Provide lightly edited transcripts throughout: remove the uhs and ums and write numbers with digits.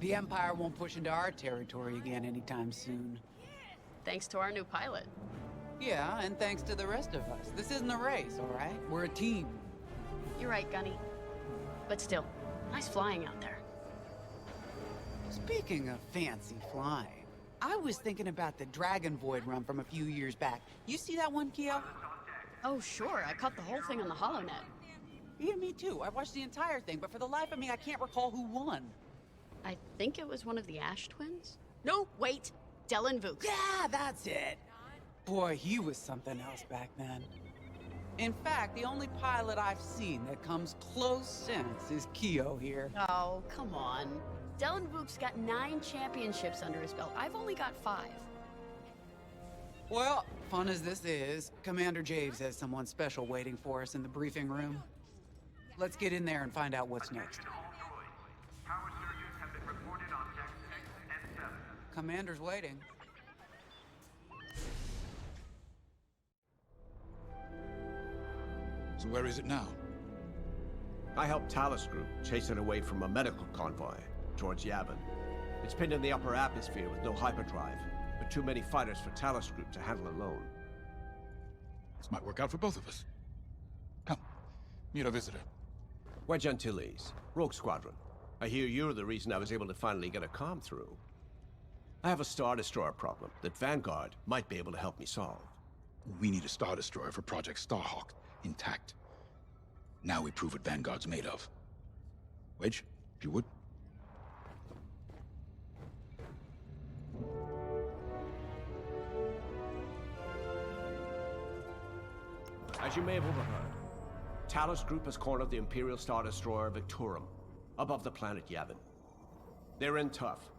The Empire won't push into our territory again anytime soon. Thanks to our new pilot. Yeah, and thanks to the rest of us. This isn't a race, all right? We're a team. You're right, Gunny. But still, nice flying out there. Speaking of fancy flying, I was thinking about the Dragon Void run from a few years back. You see that one, Keo? Oh, sure. I caught the whole thing on the HoloNet. Yeah, me too. I watched the entire thing, but for the life of me, I can't recall who won. I think it was one of the Ash twins? No, wait. Dylan Vooks. Yeah, that's it. Boy, he was something else back then. In fact, the only pilot I've seen that comes close since is Keo here. Oh, come on. Dylan Vooks got 9 championships under his belt. I've only got 5. Well, fun as this is, Commander Javes has someone special waiting for us in the briefing room. Let's get in there and find out what's next. Power surges have been reported on decks 6 and 7. Commander's waiting. So where is it now? I helped Talus Group chase it away from a medical convoy towards Yavin. It's pinned in the upper atmosphere with no hyperdrive, but too many fighters for Talus Group to handle alone. This might work out for both of us. Come, meet our visitor. Wedge Antilles, Rogue Squadron. I hear you're the reason I was able to finally get a comm through. I have a Star Destroyer problem that Vanguard might be able to help me solve. We need a Star Destroyer for Project Starhawk, intact. Now we prove what Vanguard's made of. Wedge, if you would. As you may have overheard, Talus Group has cornered the Imperial Star Destroyer Victorum, above the planet Yavin. They're in tough,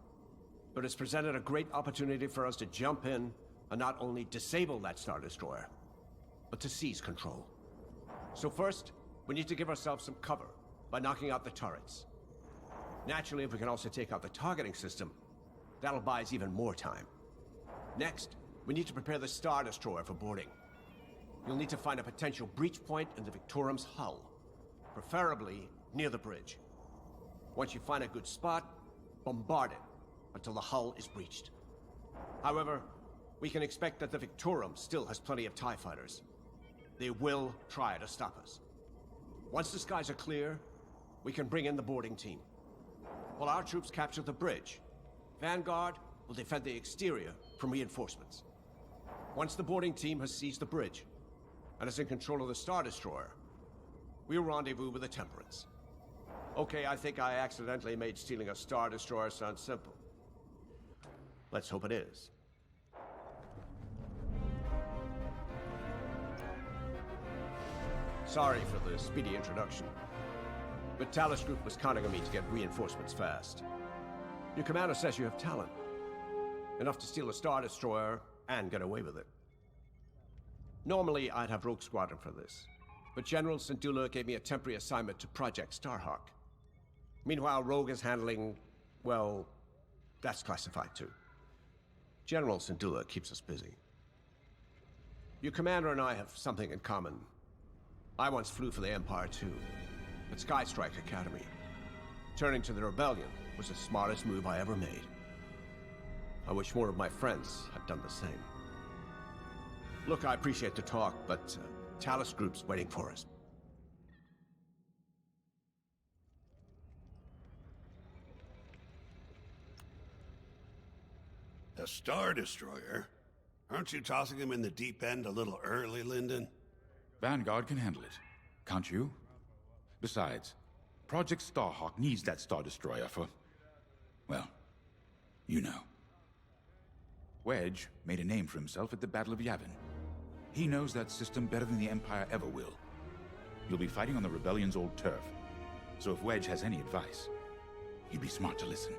but it's presented a great opportunity for us to jump in and not only disable that Star Destroyer, but to seize control. So first, we need to give ourselves some cover by knocking out the turrets. Naturally, if we can also take out the targeting system, that'll buy us even more time. Next, we need to prepare the Star Destroyer for boarding. You'll need to find a potential breach point in the Victorum's hull, preferably near the bridge. Once you find a good spot, bombard it until the hull is breached. However, we can expect that the Victorum still has plenty of TIE fighters. They will try to stop us. Once the skies are clear, we can bring in the boarding team. While our troops capture the bridge, Vanguard will defend the exterior from reinforcements. Once the boarding team has seized the bridge and is in control of the Star Destroyer, we'll rendezvous with the Temperance. Okay, I think I accidentally made stealing a Star Destroyer sound simple. Let's hope it is. Sorry for the speedy introduction, but Talus Group was counting on me to get reinforcements fast. Your commander says you have talent. Enough to steal a Star Destroyer and get away with it. Normally, I'd have Rogue Squadron for this, but General Syndulla gave me a temporary assignment to Project Starhawk. Meanwhile, Rogue is handling, well, that's classified too. General Syndulla keeps us busy. Your commander and I have something in common. I once flew for the Empire too, at Skystrike Academy. Turning to the Rebellion was the smartest move I ever made. I wish more of my friends had done the same. Look, I appreciate the talk, but Talus Group's waiting for us. A Star Destroyer? Aren't you tossing him in the deep end a little early, Lyndon? Vanguard can handle it, can't you? Besides, Project Starhawk needs that Star Destroyer for, well, you know. Wedge made a name for himself at the Battle of Yavin. He knows that system better than the Empire ever will. You'll be fighting on the Rebellion's old turf, so if Wedge has any advice, he'd be smart to listen.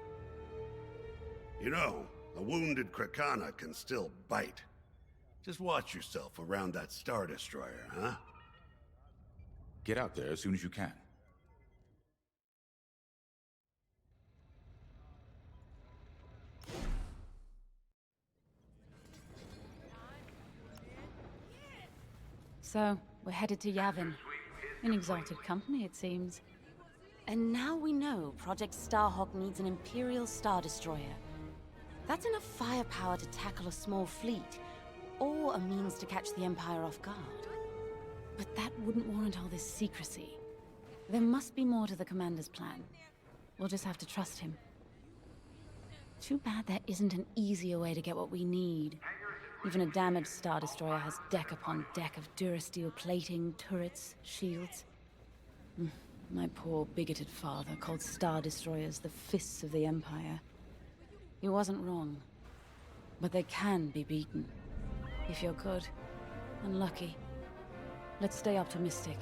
You know, a wounded Krakana can still bite. Just watch yourself around that Star Destroyer, huh? Get out there as soon as you can. So, we're headed to Yavin. In exalted company, it seems. And now we know Project Starhawk needs an Imperial Star Destroyer. That's enough firepower to tackle a small fleet, or a means to catch the Empire off guard. But that wouldn't warrant all this secrecy. There must be more to the Commander's plan. We'll just have to trust him. Too bad there isn't an easier way to get what we need. Even a damaged Star Destroyer has deck upon deck of Durasteel plating, turrets, shields. My poor, bigoted father called Star Destroyers the fists of the Empire. He wasn't wrong. But they can be beaten. If you're good and lucky. Let's stay optimistic.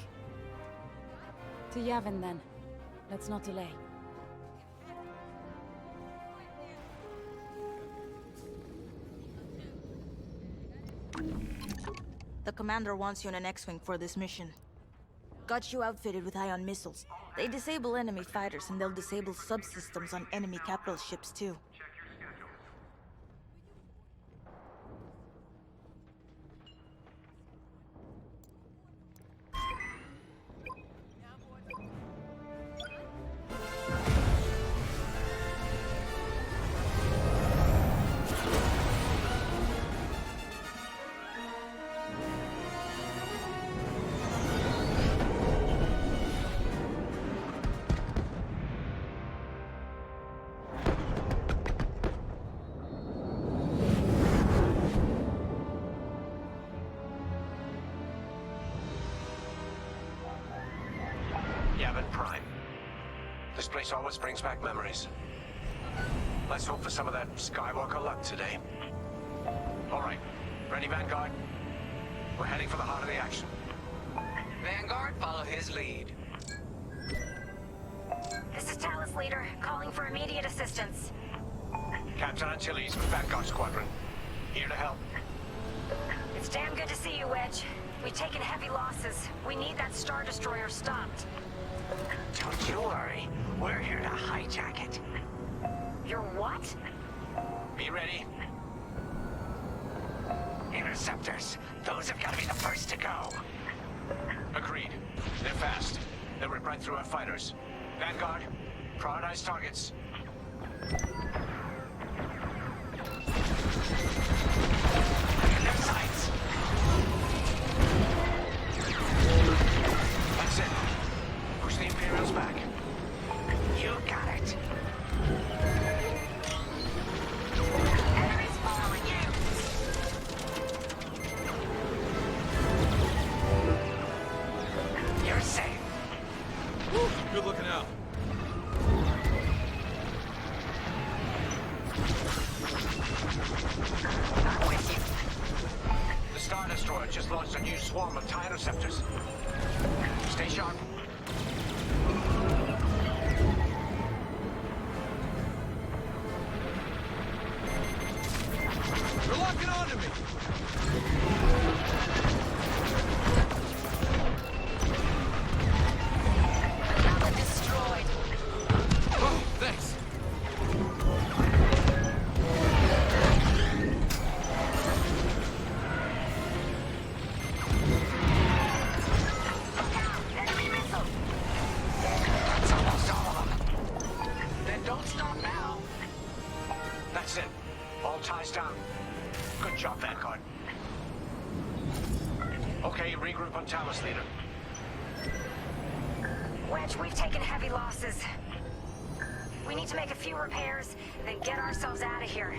To Yavin, then. Let's not delay. The commander wants you in an X-Wing for this mission. Got you outfitted with ion missiles. They disable enemy fighters, and they'll disable subsystems on enemy capital ships, too. Check your schedule. Yavin Prime. This place always brings back memories. Let's hope for some of that Skywalker luck today. All right, ready, Vanguard? We're heading for the heart of the action. Vanguard, follow his lead. This is Talus Leader, calling for immediate assistance. Captain Antilles, Vanguard Squadron. Here to help. It's damn good to see you, Wedge. We've taken heavy losses. We need that Star Destroyer stopped. Don't you worry. We're here to hijack it. You're what? Be ready. Interceptors. Those have got to be the first to go. Agreed. They're fast. They'll rip right through our fighters. Vanguard, prioritize targets. In their sights. That's it. Push the Imperials back. You got it. Enemies following you! You're safe. Good looking out. I'm with you. The Star Destroyer just launched a new swarm of TIE interceptors. Stay sharp. They're locking onto me! Another destroyed. Oh, thanks. Enemy missile! That's almost all of them. Then don't stop now. That's it. All ties down. Good job, Vanguard. Okay, regroup on Talus, Leader. Wedge, we've taken heavy losses. We need to make a few repairs, then get ourselves out of here.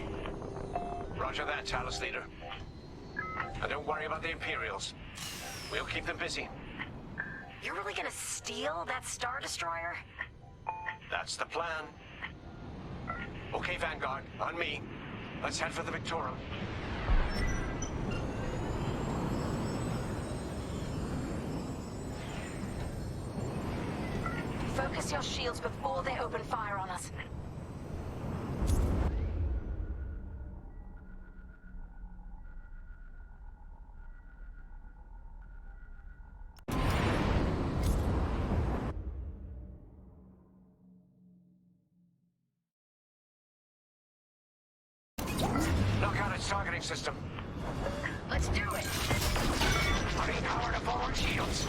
Roger that, Talus, Leader. And don't worry about the Imperials. We'll keep them busy. You're really gonna steal that Star Destroyer? That's the plan. Okay, Vanguard, on me. Let's head for the Victorum. Focus your shields before they open fire on us. Knock out its targeting system. Let's do it! Putting power to forward shields.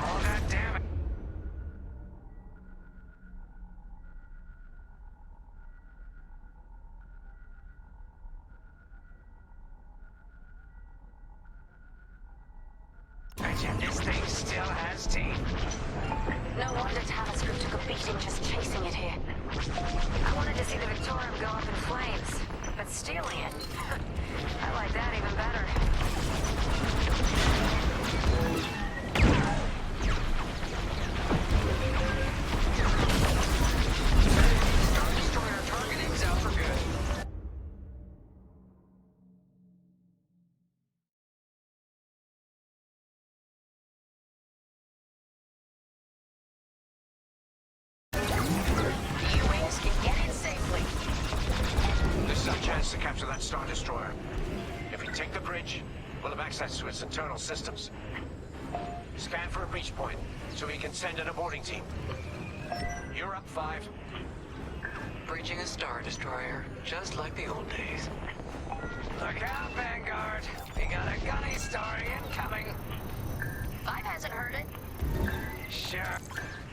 All that damage. This thing still has teeth. No wonder Talos Group took a beating just chasing it here. I wanted to see the Victorium go up in flames, but stealing it, I like that even better. Star Destroyer targeting's out for good. U-Wings can get in safely. This is our chance to capture that Star Destroyer. If we take the bridge, we'll have access to its internal systems. Scan for a breach point, so we can send an aborting team. You're up, 5. Breaching a Star Destroyer, just like the old days. Look out, Vanguard. We got a gunny story incoming. 5 hasn't heard it. Sure.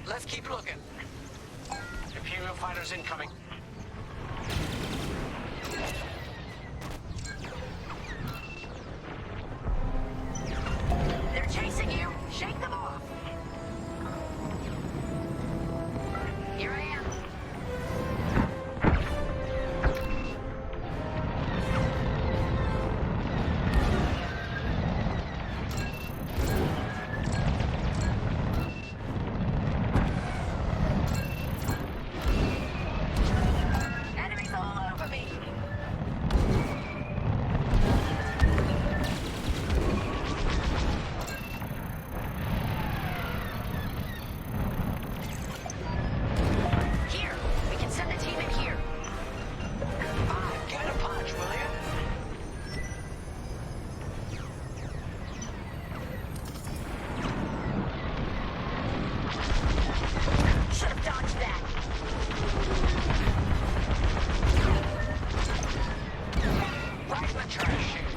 Let's keep looking. Imperial fighters incoming. They're chasing you. Shake them off. Here I am. Enemies all over me. Here, we can send a team in here. Give it a punch, will you? Should have dodged that. Right in the trash chute.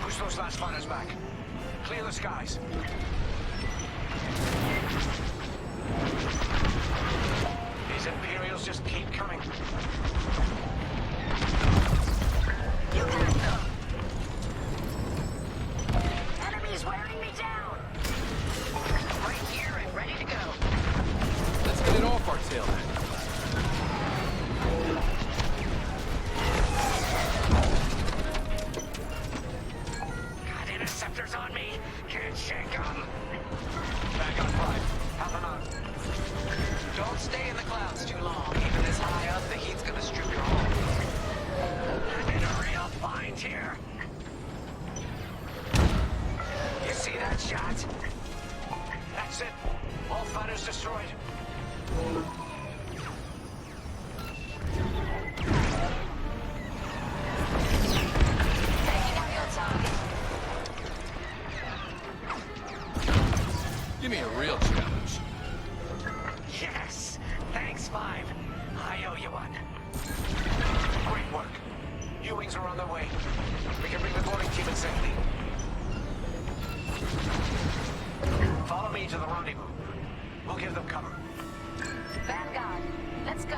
Push those last fighters back. Clear the skies. These Imperials just keep coming. You got them. Enemies wearing me down. Right here and ready to go. Let's get it off our tail then. Got interceptors on me. Can't shake them. Back on 5. Help them out. Don't stay in the clouds too long. Even this high up, the heat's gonna strip your home. I'm in a real bind here. You see that shot? That's it. All fighters destroyed. Taking out your target. Give me a real challenge. Yes. Thanks, 5. I owe you one. Great work. U-Wings are on their way. We can bring the boarding team in safely. Follow me to the rendezvous. We'll give them cover. Vanguard, let's go.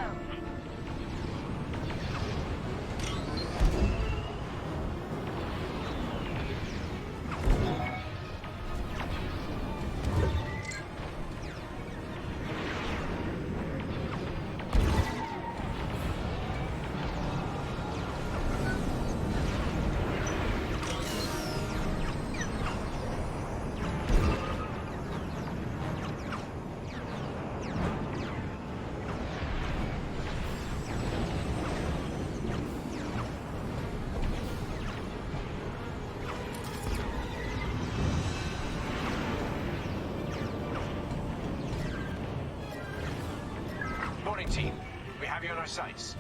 Boarding team, we have you in our sights.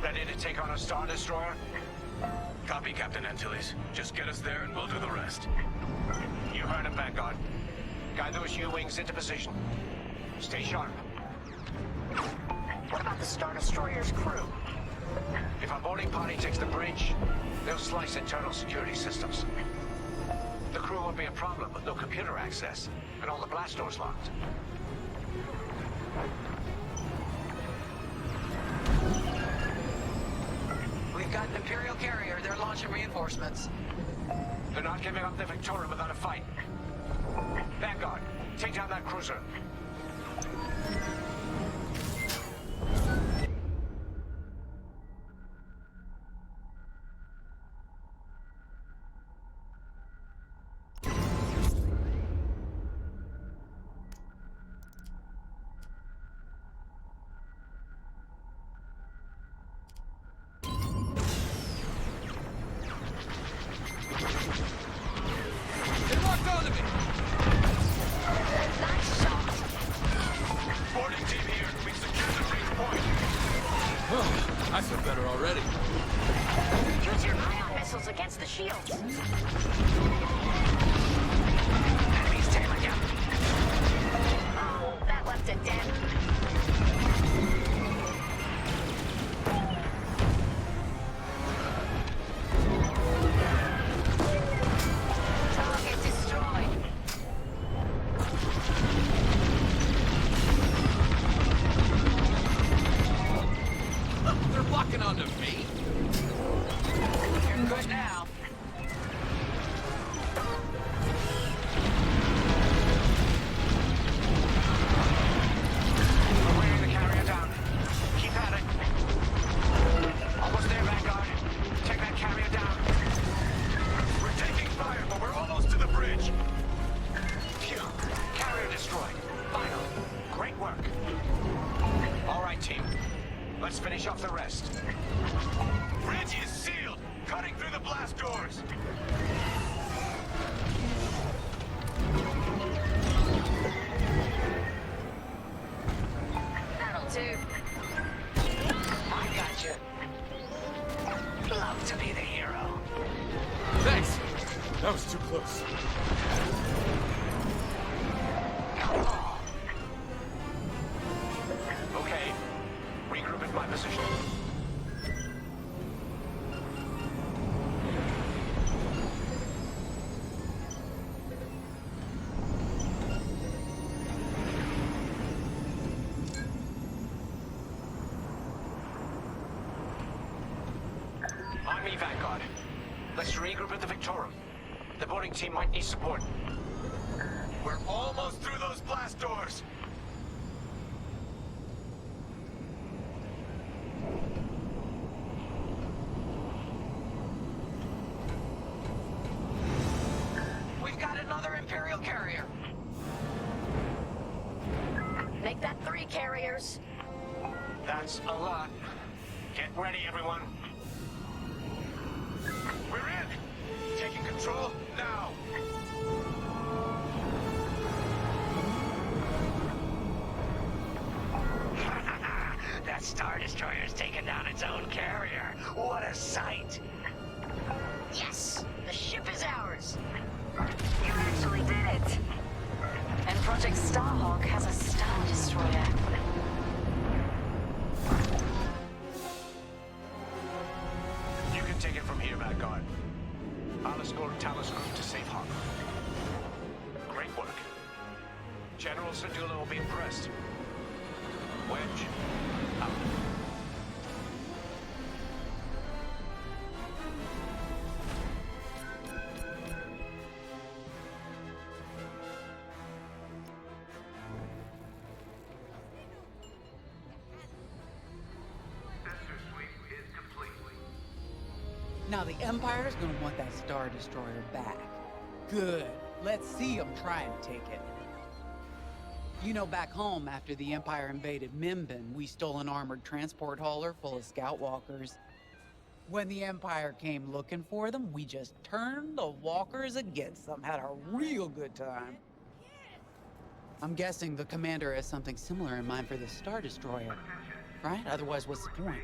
Ready to take on a Star Destroyer? Copy, Captain Antilles. Just get us there and we'll do the rest. You heard him, Vanguard. Guide those U-Wings into position. Stay sharp. What about the Star Destroyer's crew? If our boarding party takes the bridge, they'll slice internal security systems. The crew won't be a problem with no computer access, and all the blast doors locked. We've got an Imperial carrier. They're launching reinforcements. They're not giving up the Victoria without a fight. Vanguard, take down that cruiser. I feel better already. Use your ion missiles against the shields. Enemies tailing you. Oh, that left it dead. Target destroyed. They're locking onto me. You're good now. We're wearing the carrier down. Keep at it. Almost there, Vanguard. Take that carrier down. We're taking fire, but we're almost to the bridge. Phew. Carrier destroyed. Final. Great work. All right, team. Let's finish off the rest. Bridge is sealed, cutting through the blast doors. That'll do. I got you. Love to be the hero. Thanks. That was too close. Okay. Regroup at my position. On me, Vanguard. Let's regroup at the Victorum. The boarding team might need support. We're almost through those blast doors. We've got another Imperial carrier. Make that 3 carriers. That's a lot. Get ready, everyone. We're in. Taking control now. That Star Destroyer's taken down its own carrier. What a sight. Yes, the ship is ours. You actually did it. And Project Starhawk has a Star Destroyer. You can take it from here, Vanguard. I'll escort Talos Group to safe harbor. Great work. General Syndulla will be impressed. Wedge, out. Sensor sweep is complete. Now the Empire's gonna want that Star Destroyer back. Good. Let's see them try and take it. You know, back home, after the Empire invaded Mimbin, we stole an armored transport hauler full of scout walkers. When the Empire came looking for them, we just turned the walkers against them. Had a real good time. I'm guessing the commander has something similar in mind for the Star Destroyer, right? Otherwise, what's the point?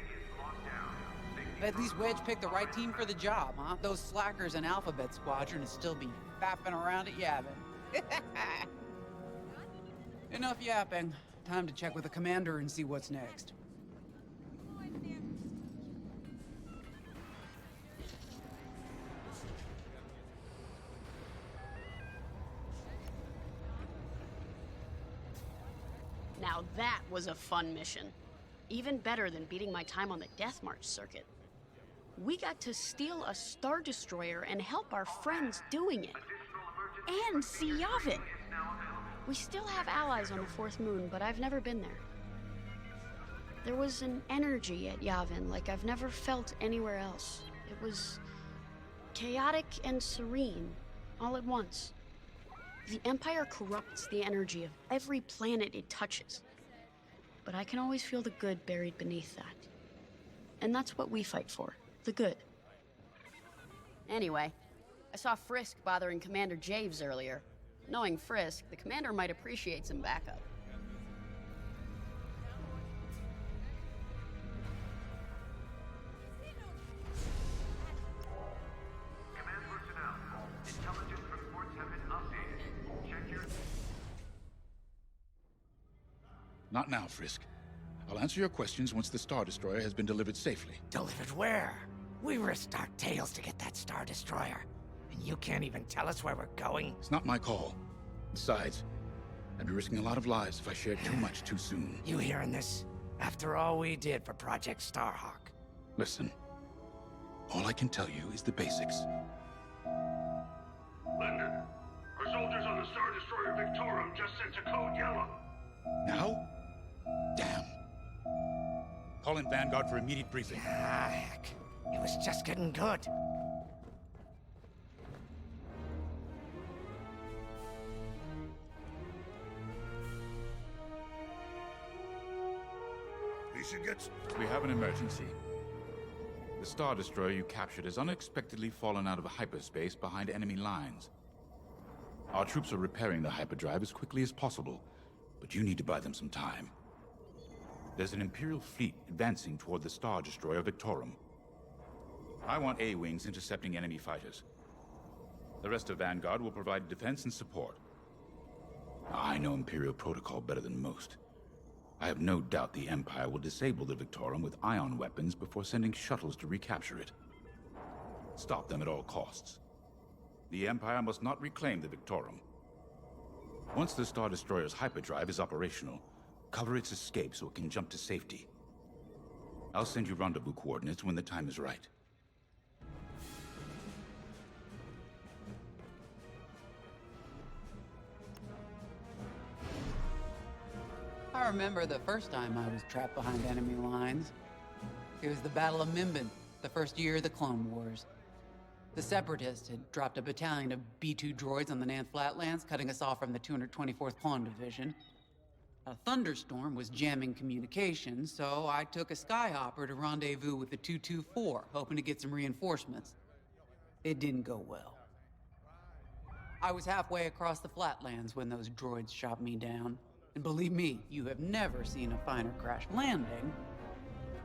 At least Wedge picked the right team for the job, huh? Those slackers in Alphabet Squadron would still be fapping around at Yavin. Enough yapping. Time to check with the commander and see what's next. That was a fun mission. Even better than beating my time on the Death March circuit. We got to steal a Star Destroyer and help our friends doing it. And see Yavin. We still have allies on the Fourth Moon, but I've never been there. There was an energy at Yavin like I've never felt anywhere else. It was chaotic and serene, all at once. The Empire corrupts the energy of every planet it touches. But I can always feel the good buried beneath that. And that's what we fight for, the good. Anyway, I saw Frisk bothering Commander Javes earlier. Knowing Frisk, the commander might appreciate some backup. Command personnel, intelligence reports have been updated. Check your... Not now, Frisk. I'll answer your questions once the Star Destroyer has been delivered safely. Delivered where? We risked our tails to get that Star Destroyer. And you can't even tell us where we're going? It's not my call. Besides, I'd be risking a lot of lives if I shared too much too soon. You hearing this? After all we did for Project Starhawk. Listen, all I can tell you is the basics. London, our soldiers on the Star Destroyer Victorum just sent a code yellow. Now? Damn. Call in Vanguard for immediate briefing. Ah, heck. It was just getting good. We have an emergency. The Star Destroyer you captured has unexpectedly fallen out of hyperspace behind enemy lines. Our troops are repairing the hyperdrive as quickly as possible, but you need to buy them some time. There's an Imperial fleet advancing toward the Star Destroyer Victorum. I want A-wings intercepting enemy fighters. The rest of Vanguard will provide defense and support. I know Imperial protocol better than most. I have no doubt the Empire will disable the Victorum with ion weapons before sending shuttles to recapture it. Stop them at all costs. The Empire must not reclaim the Victorum. Once the Star Destroyer's hyperdrive is operational, cover its escape so it can jump to safety. I'll send you rendezvous coordinates when the time is right. I remember the first time I was trapped behind enemy lines. It was the Battle of Mimbin, the first year of the Clone Wars. The Separatists had dropped a battalion of B-2 droids on the Nant Flatlands, cutting us off from the 224th Clone Division. A thunderstorm was jamming communications, so I took a skyhopper to rendezvous with the 224, hoping to get some reinforcements. It didn't go well. I was halfway across the Flatlands when those droids shot me down. And believe me, you have never seen a finer crash landing.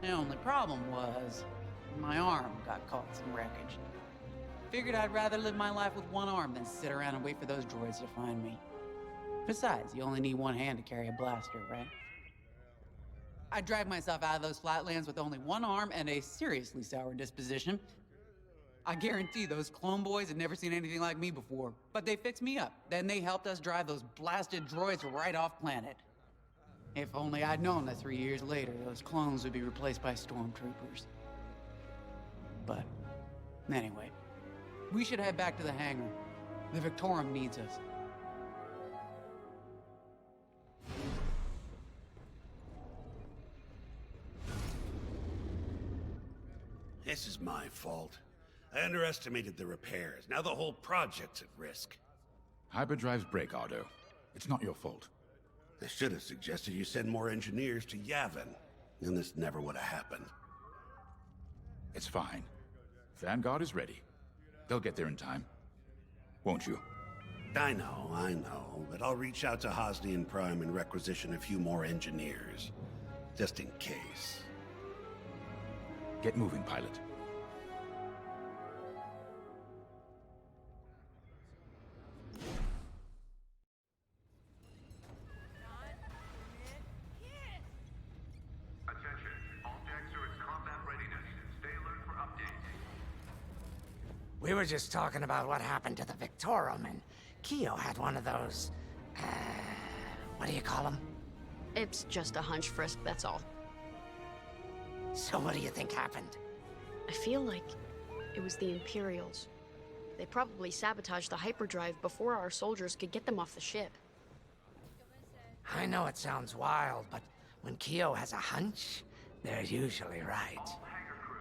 The only problem was, my arm got caught in some wreckage. Figured I'd rather live my life with one arm than sit around and wait for those droids to find me. Besides, you only need one hand to carry a blaster, right? I dragged myself out of those flatlands with only one arm and a seriously sour disposition. I guarantee those clone boys had never seen anything like me before, but they fixed me up. Then they helped us drive those blasted droids right off planet. If only I'd known that 3 years later, those clones would be replaced by stormtroopers. But, anyway, we should head back to the hangar. The Victorum needs us. This is my fault. I underestimated the repairs. Now the whole project's at risk. Hyperdrives break, Otto. It's not your fault. I should have suggested you send more engineers to Yavin. Then this never would have happened. It's fine. Vanguard is ready. They'll get there in time. Won't you? I know. But I'll reach out to Hosnian Prime and requisition a few more engineers. Just in case. Get moving, pilot. Attention, all decks are at combat readiness. Stay alert for updates. We were just talking about what happened to the Victorum, and Keo had one of those, what do you call them? It's just a hunch, Frisk, that's all. So what do you think happened? I feel like it was the Imperials. They probably sabotaged the hyperdrive before our soldiers could get them off the ship. I know it sounds wild, but when Kyo has a hunch, they're usually right.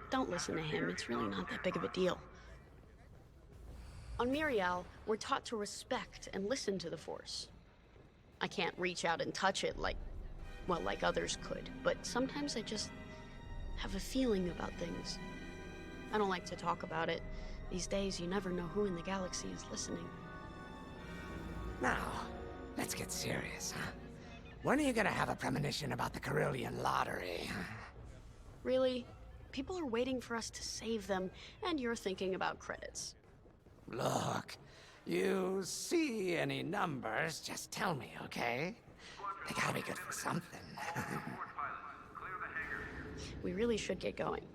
Don't listen to him, it's really not that big of a deal. On Miriel, we're taught to respect and listen to the Force. I can't reach out and touch it like others could, but sometimes I just have a feeling about things. I don't like to talk about it. These days, you never know who in the galaxy is listening. Now, let's get serious, huh? When are you gonna have a premonition about the Carillion lottery? Really? People are waiting for us to save them, and you're thinking about credits. Look, you see any numbers, just tell me, okay? They gotta be good for something. We really should get going.